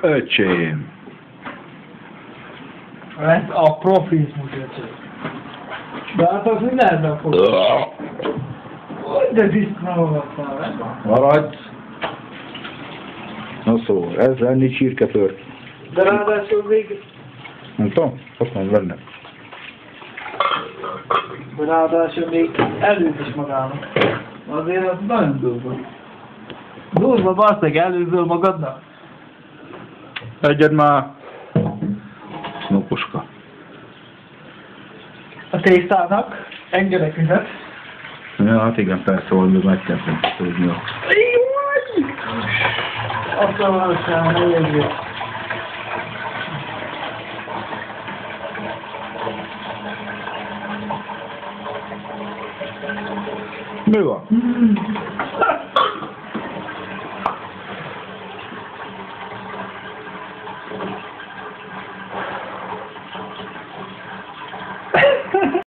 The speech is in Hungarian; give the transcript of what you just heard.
öcsém. Ez a profizmus, öcsém. De hát az mindenben fog. De diszknálgatnál, nem? Maradj. Na szó, ez lenni csirketört. De ráadásul még... Nem tudom, azt mondom benne. De ráadásul még előtt is magának. Azért az nagyon durva. Durva, baszeg, előzöl magadnak? Egyed már. Snopuska. A tésztának engedek üzet. Ja, hát igen, persze, hogy meg kell tudni. Azt a valóság, ne jegyző. Mi van?